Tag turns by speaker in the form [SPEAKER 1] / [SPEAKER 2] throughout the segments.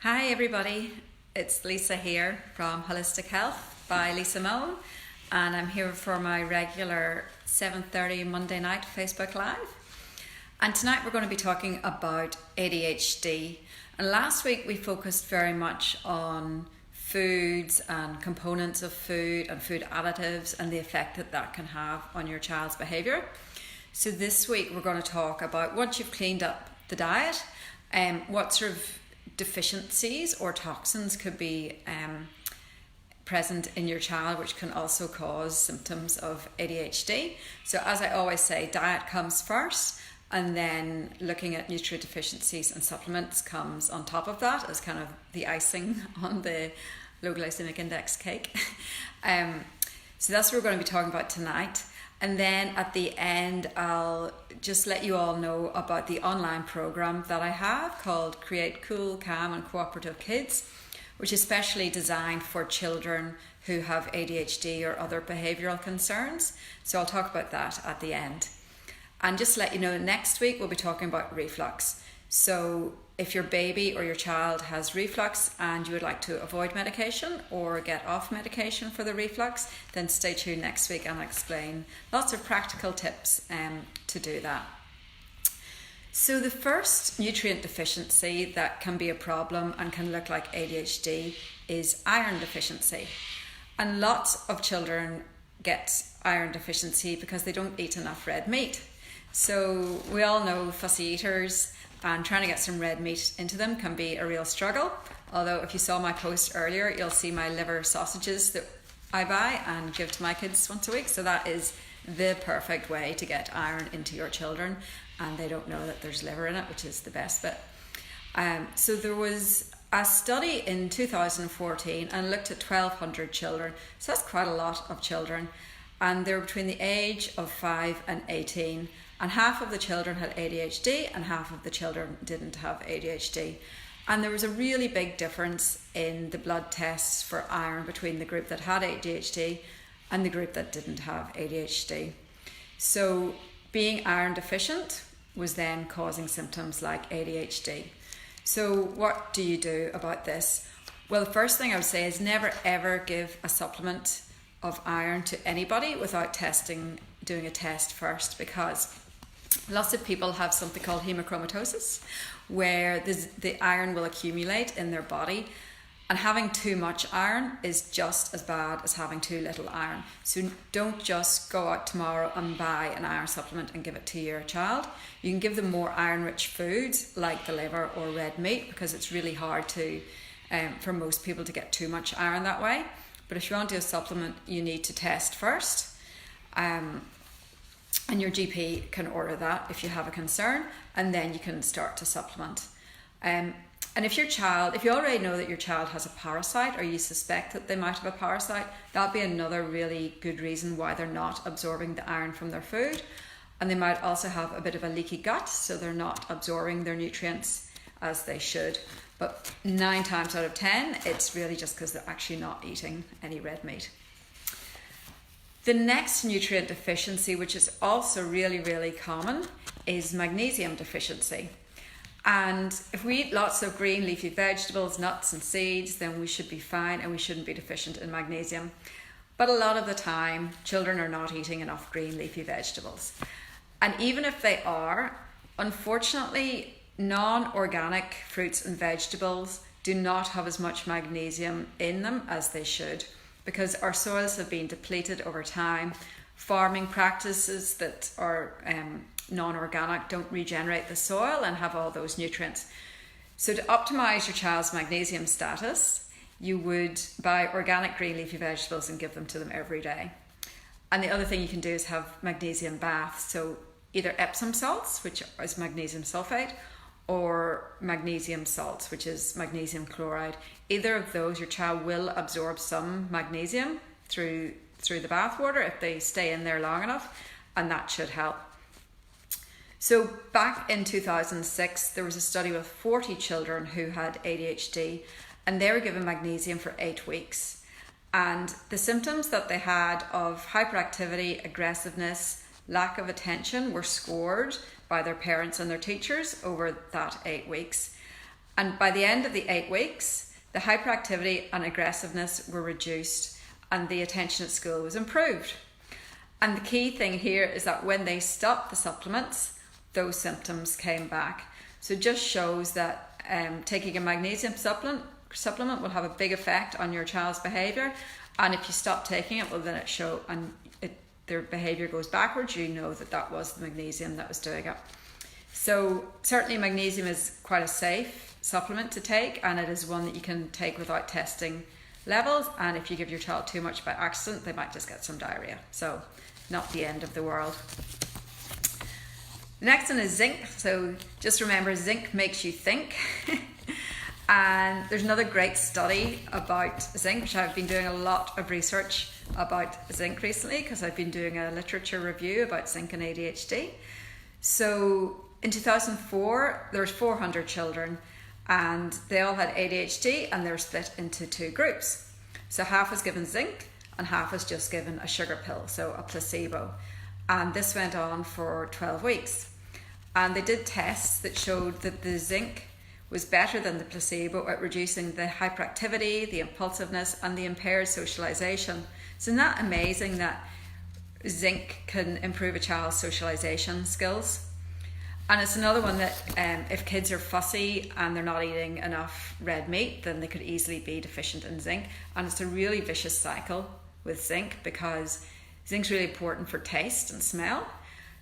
[SPEAKER 1] Hi everybody, it's Lisa here from Holistic Health by Lisa Moan, and I'm here for my regular 7:30 Monday night Facebook Live. And tonight we're going to be talking about ADHD. And last week we focused very much on foods and components of food and food additives and the effect that can have on your child's behaviour. So this week we're going to talk about, once you've cleaned up the diet, what sort of deficiencies or toxins could be present in your child, which can also cause symptoms of ADHD. So as I always say, diet comes first, and then looking at nutrient deficiencies and supplements comes on top of that as kind of the icing on the low glycemic index cake. So that's what we're going to be talking about tonight. And then at the end, I'll just let you all know about the online program that I have called Create Cool, Calm and Cooperative Kids, which is specially designed for children who have ADHD or other behavioural concerns. So I'll talk about that at the end. And just to let you know, next week we'll be talking about reflux. So if your baby or your child has reflux and you would like to avoid medication or get off medication for the reflux, then stay tuned next week and I'll explain lots of practical tips to do that. So the first nutrient deficiency that can be a problem and can look like ADHD is iron deficiency. And lots of children get iron deficiency because they don't eat enough red meat. So we all know fussy eaters, and trying to get some red meat into them can be a real struggle. Although if you saw my post earlier, you'll see my liver sausages that I buy and give to my kids once a week. So that is the perfect way to get iron into your children, and they don't know that there's liver in it, which is the best bit. So there was a study in 2014 and looked at 1,200 children. So that's quite a lot of children. And they were between the age of 5 and 18. And half of the children had ADHD and half of the children didn't have ADHD. And there was a really big difference in the blood tests for iron between the group that had ADHD and the group that didn't have ADHD. So being iron deficient was then causing symptoms like ADHD. So what do you do about this? Well, the first thing I would say is never ever give a supplement of iron to anybody without doing a test first, because lots of people have something called hemochromatosis, where the iron will accumulate in their body, and having too much iron is just as bad as having too little iron. So don't just go out tomorrow and buy an iron supplement and give it to your child. You can give them more iron-rich foods like the liver or red meat, because it's really hard for most people to get too much iron that way. But if you want to do a supplement, you need to test first. And your GP can order that if you have a concern, and then you can start to supplement. And if you already know that your child has a parasite, or you suspect that they might have a parasite, that'll be another really good reason why they're not absorbing the iron from their food. And they might also have a bit of a leaky gut, so they're not absorbing their nutrients as they should. But 9 times out of 10, it's really just because they're actually not eating any red meat. The next nutrient deficiency, which is also really, really common, is magnesium deficiency. And if we eat lots of green leafy vegetables, nuts and seeds, then we should be fine and we shouldn't be deficient in magnesium. But a lot of the time, children are not eating enough green leafy vegetables. And even if they are, unfortunately, non-organic fruits and vegetables do not have as much magnesium in them as they should, because our soils have been depleted over time. Farming practices that are non-organic don't regenerate the soil and have all those nutrients. So to optimize your child's magnesium status, you would buy organic green leafy vegetables and give them to them every day. And the other thing you can do is have magnesium baths. So either Epsom salts, which is magnesium sulfate, or magnesium salts, which is magnesium chloride. Either of those, your child will absorb some magnesium through the bath water if they stay in there long enough, and that should help. So back in 2006, there was a study with 40 children who had ADHD, and they were given magnesium for 8 weeks. And the symptoms that they had of hyperactivity, aggressiveness, lack of attention were scored by their parents and their teachers over that 8 weeks. And by the end of the 8 weeks, the hyperactivity and aggressiveness were reduced and the attention at school was improved. And the key thing here is that when they stopped the supplements, those symptoms came back. So it just shows that taking a magnesium supplement will have a big effect on your child's behaviour. And if you stop taking it, well, then their behaviour goes backwards. You know that was the magnesium that was doing it. So certainly magnesium is quite a safe supplement to take, and it is one that you can take without testing levels. And if you give your child too much by accident, they might just get some diarrhea. So not the end of the world. The next one is zinc. So just remember, zinc makes you think. And there's another great study about zinc, which I've been doing a lot of research about zinc recently because I've been doing a literature review about zinc and ADHD. So in 2004, there was 400 children and they all had ADHD, and they were split into 2 groups. So half was given zinc and half was just given a sugar pill, so a placebo. And this went on for 12 weeks. And they did tests that showed that the zinc was better than the placebo at reducing the hyperactivity, the impulsiveness, and the impaired socialization. So isn't that amazing that zinc can improve a child's socialization skills? And it's another one that if kids are fussy and they're not eating enough red meat, then they could easily be deficient in zinc. And it's a really vicious cycle with zinc because zinc's really important for taste and smell.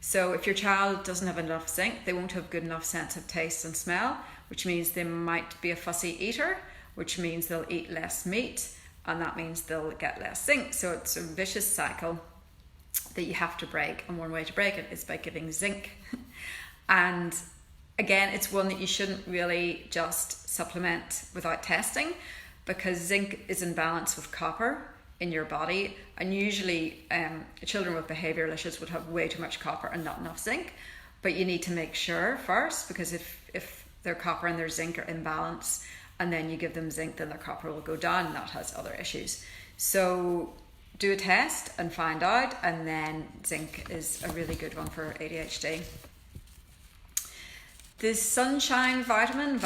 [SPEAKER 1] So if your child doesn't have enough zinc, they won't have good enough sense of taste and smell, which means they might be a fussy eater, which means they'll eat less meat, and that means they'll get less zinc. So it's a vicious cycle that you have to break, and one way to break it is by giving zinc. And again, it's one that you shouldn't really just supplement without testing, because zinc is in balance with copper in your body, and usually children with behavioural issues would have way too much copper and not enough zinc. But you need to make sure first, because if their copper and their zinc are in balance and then you give them zinc, then their copper will go down, and that has other issues. So do a test and find out, and then zinc is a really good one for ADHD. The sunshine vitamin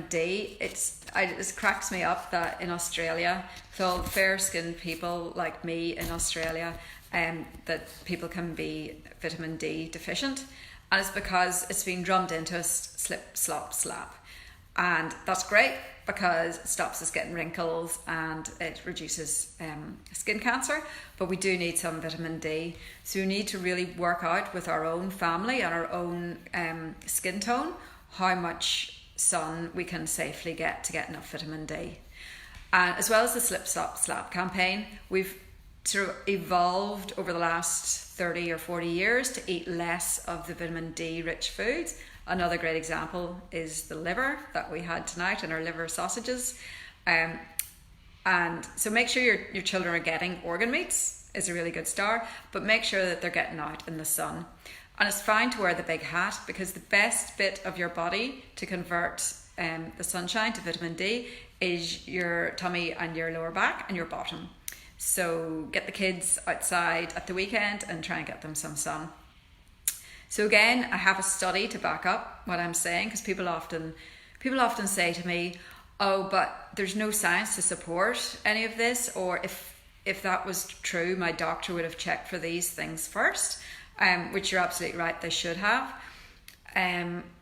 [SPEAKER 1] D, it cracks me up that in Australia, with all fair-skinned people like me in Australia, that people can be vitamin D deficient. And it's because it's been drummed into us, slip, slop, slap. And that's great because it stops us getting wrinkles and it reduces skin cancer. But we do need some vitamin D. So we need to really work out with our own family and our own skin tone how much sun we can safely get to get enough vitamin D. And as well as the slip, slop, slap campaign, we've sort of evolved over the last 30 or 40 years to eat less of the vitamin D rich foods. Another great example is the liver that we had tonight in our liver sausages. And so make sure your children are getting organ meats is a really good start, but make sure that they're getting out in the sun. And it's fine to wear the big hat, because the best bit of your body to convert the sunshine to vitamin D is your tummy and your lower back and your bottom. So get the kids outside at the weekend and try and get them some sun. So again, I have a study to back up what I'm saying, because people often say to me, oh, but there's no science to support any of this, or if that was true, my doctor would have checked for these things first, which you're absolutely right, they should have.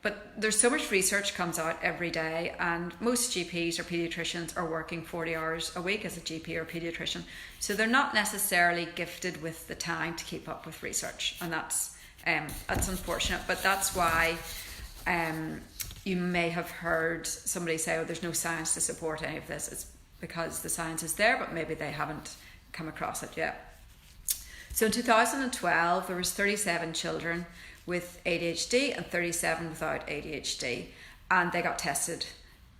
[SPEAKER 1] But there's so much research comes out every day, and most GPs or paediatricians are working 40 hours a week as a GP or paediatrician. So they're not necessarily gifted with the time to keep up with research, and that's unfortunate. But that's why you may have heard somebody say, oh, there's no science to support any of this. It's because the science is there, but maybe they haven't come across it yet. So in 2012, there was 37 children with ADHD and 37 without ADHD, and they got tested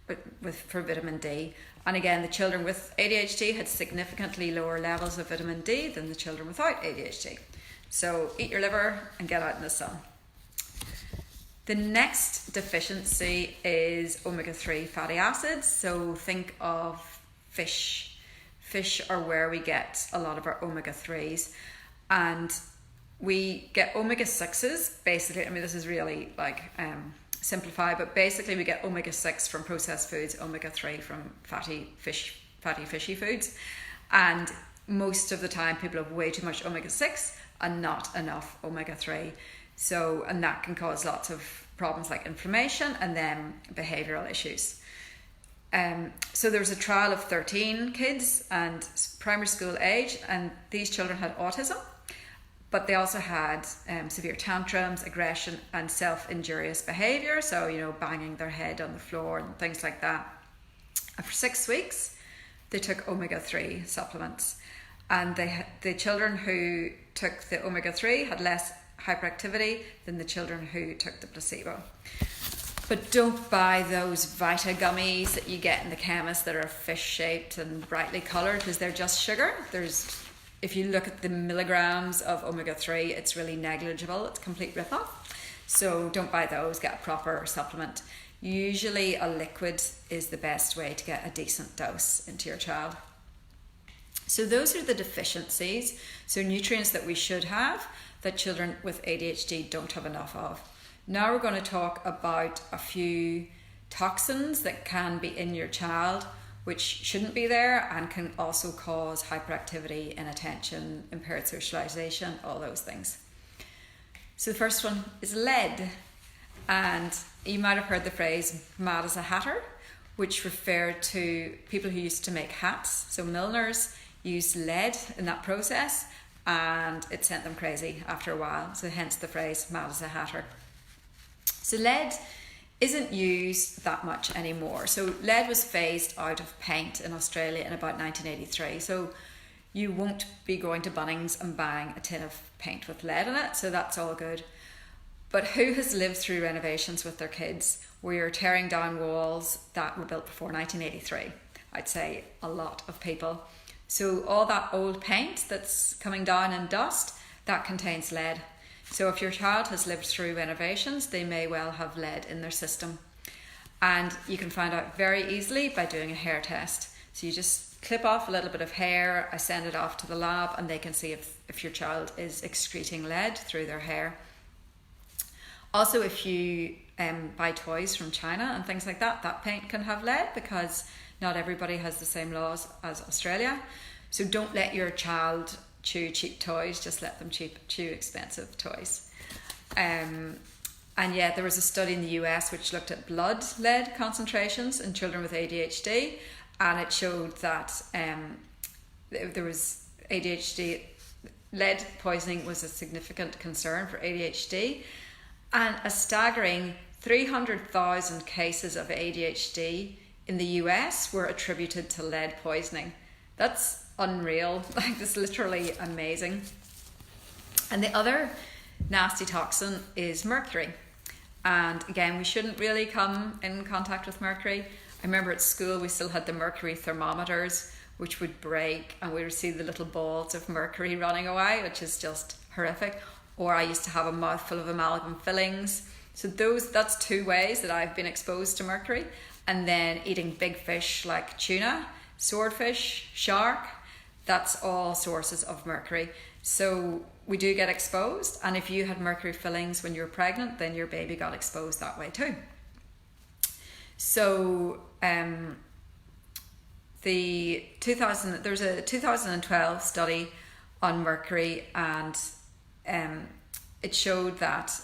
[SPEAKER 1] for vitamin D. And again, the children with ADHD had significantly lower levels of vitamin D than the children without ADHD. So eat your liver and get out in the sun. The next deficiency is omega-3 fatty acids. So think of fish. Fish are where we get a lot of our omega-3s. And we get omega-6s, basically. I mean, this is really like simplify, but basically we get omega-6 from processed foods, omega-3 from fatty fishy foods, and most of the time people have way too much omega-6 and not enough omega-3. So, and that can cause lots of problems like inflammation and then behavioural issues. So there was a trial of 13 kids and primary school age, and these children had autism, but they also had severe tantrums, aggression and self-injurious behaviour, so banging their head on the floor and things like that. And for 6 weeks they took omega-3 supplements, and the children who took the omega-3 had less hyperactivity than the children who took the placebo. But don't buy those Vita gummies that you get in the chemist that are fish shaped and brightly coloured, because they're just sugar. If you look at the milligrams of omega-3, it's really negligible. It's a complete rip-off. So don't buy those, get a proper supplement. Usually a liquid is the best way to get a decent dose into your child. So those are the deficiencies, so nutrients that we should have that children with ADHD don't have enough of. Now we're going to talk about a few toxins that can be in your child which shouldn't be there and can also cause hyperactivity, inattention, impaired socialization, all those things. So the first one is lead, and you might have heard the phrase mad as a hatter, which referred to people who used to make hats. So milliners used lead in that process and it sent them crazy after a while, so hence the phrase mad as a hatter. So lead isn't used that much anymore. So lead was phased out of paint in Australia in about 1983. So you won't be going to Bunnings and buying a tin of paint with lead in it. So that's all good. But who has lived through renovations with their kids where you're tearing down walls that were built before 1983? I'd say a lot of people. So all that old paint that's coming down in dust, that contains lead. So if your child has lived through renovations, they may well have lead in their system. And you can find out very easily by doing a hair test. So you just clip off a little bit of hair, I send it off to the lab, and they can see if your child is excreting lead through their hair. Also, if you buy toys from China and things like that, that paint can have lead because not everybody has the same laws as Australia. So don't let your child chew cheap toys, just let them chew expensive toys. And yeah, there was a study in the US which looked at blood lead concentrations in children with ADHD, and it showed that there was ADHD, lead poisoning was a significant concern for ADHD, and a staggering 300,000 cases of ADHD in the US were attributed to lead poisoning. That's unreal, like that's literally amazing. And the other nasty toxin is mercury. And again, we shouldn't really come in contact with mercury. I remember at school we still had the mercury thermometers, which would break and we would see the little balls of mercury running away, which is just horrific. Or I used to have a mouthful of amalgam fillings. So that's 2 ways that I've been exposed to mercury. And then eating big fish like tuna, swordfish, shark, that's all sources of mercury. So we do get exposed, and if you had mercury fillings when you were pregnant, then your baby got exposed that way too. So there's a 2012 study on mercury, and it showed that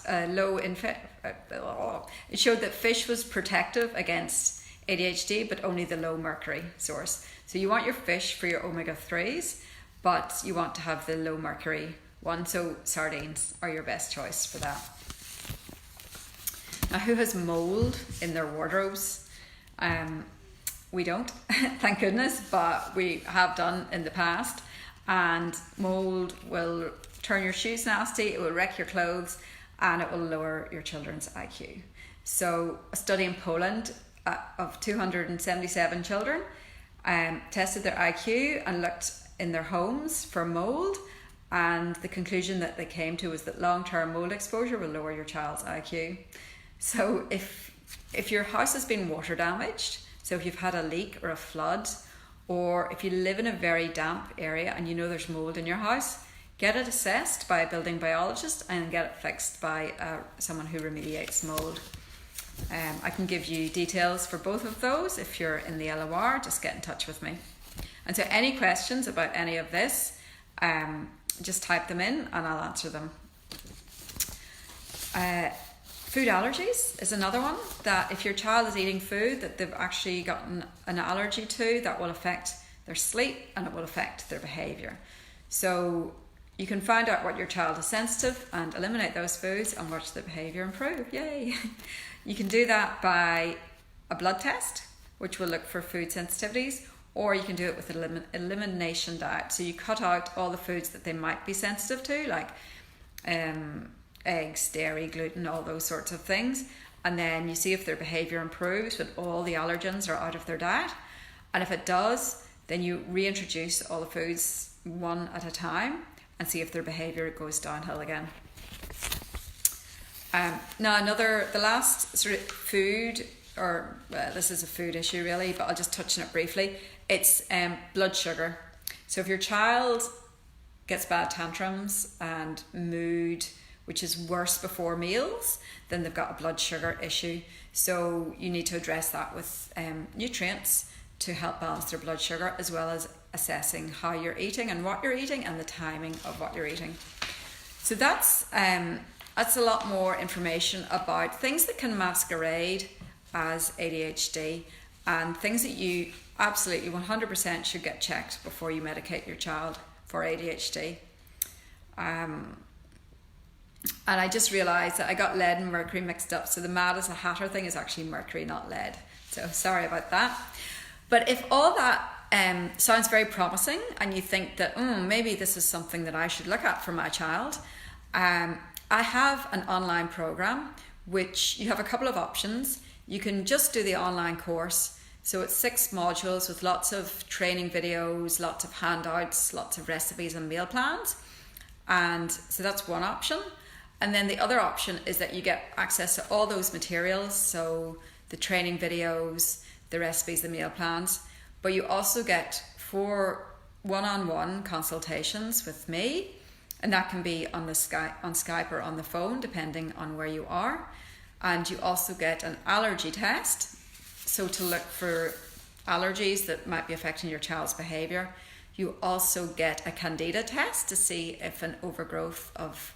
[SPEAKER 1] it showed that fish was protective against ADHD, but only the low mercury source. So you want your fish for your omega-3s, but you want to have the low mercury one. So sardines are your best choice for that. Now, who has mold in their wardrobes? We don't, thank goodness, but we have done in the past. And mold will turn your shoes nasty, it will wreck your clothes, and it will lower your children's IQ. So a study in Poland of 277 children tested their IQ and looked in their homes for mold, and the conclusion that they came to was that long-term mold exposure will lower your child's IQ. So if your house has been water damaged, so if you've had a leak or a flood, or if you live in a very damp area and you know there's mold in your house, get it assessed by a building biologist and get it fixed by someone who remediates mold. I can give you details for both of those. If you're in the LOR, just get in touch with me. And so any questions about any of this, just type them in and I'll answer them. Food allergies is another one, that if your child is eating food that they've actually gotten an allergy to, that will affect their sleep and it will affect their behaviour. So you can find out what your child is sensitive and eliminate those foods and watch the behaviour improve. Yay! You can do that by a blood test, which will look for food sensitivities, or you can do it with an elimination diet. So you cut out all the foods that they might be sensitive to, like eggs, dairy, gluten, all those sorts of things. And then you see if their behaviour improves when all the allergens are out of their diet. And if it does, then you reintroduce all the foods one at a time and see if their behaviour goes downhill again. Now the last sort of food, or this is a food issue really, but I'll just touch on it briefly. It's blood sugar. So if your child gets bad tantrums and mood, which is worse before meals, then they've got a blood sugar issue. So you need to address that with nutrients to help balance their blood sugar, as well as assessing how you're eating and what you're eating and the timing of what you're eating. So that's a lot more information about things that can masquerade as ADHD and things that you absolutely 100% should get checked before you medicate your child for ADHD. And I just realised that I got lead and mercury mixed up, so the mad as a hatter thing is actually mercury, not lead. So sorry about that. But if all that sounds very promising and you think that maybe this is something that I should look at for my child, I have an online program which you have a couple of options. You can just do the online course. So it's 6 modules with lots of training videos, lots of handouts, lots of recipes and meal plans. And so that's one option. And then the other option is that you get access to all those materials, so the training videos, the recipes, the meal plans, but you also get 4 one-on-one consultations with me, and that can be on Skype or on the phone, depending on where you are. And you also get an allergy test, so to look for allergies that might be affecting your child's behaviour. You also get a candida test to see if an overgrowth of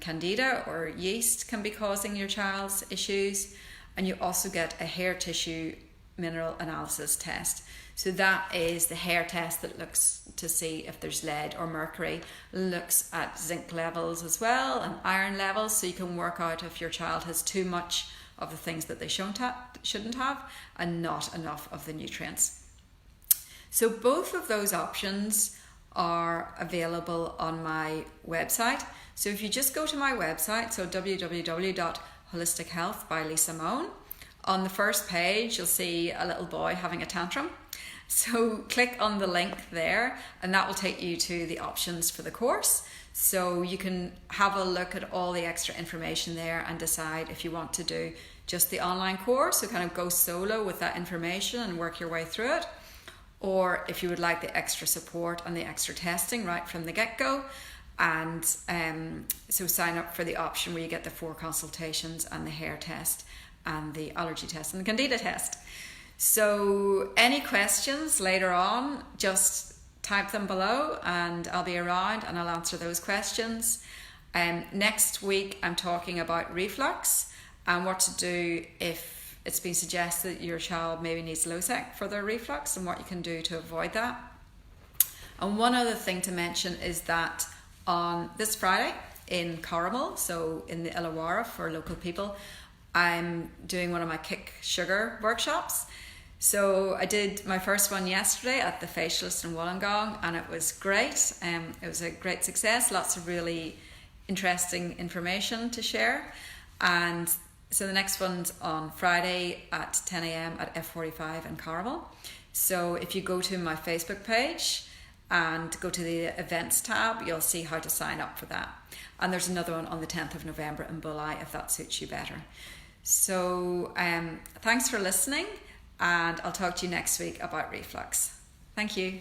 [SPEAKER 1] candida or yeast can be causing your child's issues. And you also get a hair tissue mineral analysis test. So that is the hair test that looks to see if there's lead or mercury, looks at zinc levels as well and iron levels, so you can work out if your child has too much of the things that they shouldn't have and not enough of the nutrients. So both of those options are available on my website. So if you just go to my website, so www.holistichealth by Lisa Moan, on the first page you'll see a little boy having a tantrum. So click on the link there and that will take you to the options for the course. So you can have a look at all the extra information there and decide if you want to do just the online course, so kind of go solo with that information and work your way through it, or if you would like the extra support and the extra testing right from the get-go. And so sign up for the option where you get the 4 consultations and the hair test and the allergy test and the candida test. So any questions later on, just type them below and I'll be around and I'll answer those questions. Next week I'm talking about reflux and what to do if it's been suggested your child maybe needs Losec for their reflux and what you can do to avoid that. And one other thing to mention is that on this Friday in Corrimal, so in the Illawarra for local people, I'm doing one of my Kick Sugar workshops. So I did my first one yesterday at the Facialist in Wollongong and it was great. It was a great success, lots of really interesting information to share. And so the next one's on Friday at 10 a.m. at F45 in Corrimal. So if you go to my Facebook page and go to the events tab, you'll see how to sign up for that. And there's another one on the 10th of November in Bulli if that suits you better. So thanks for listening and I'll talk to you next week about reflux. Thank you.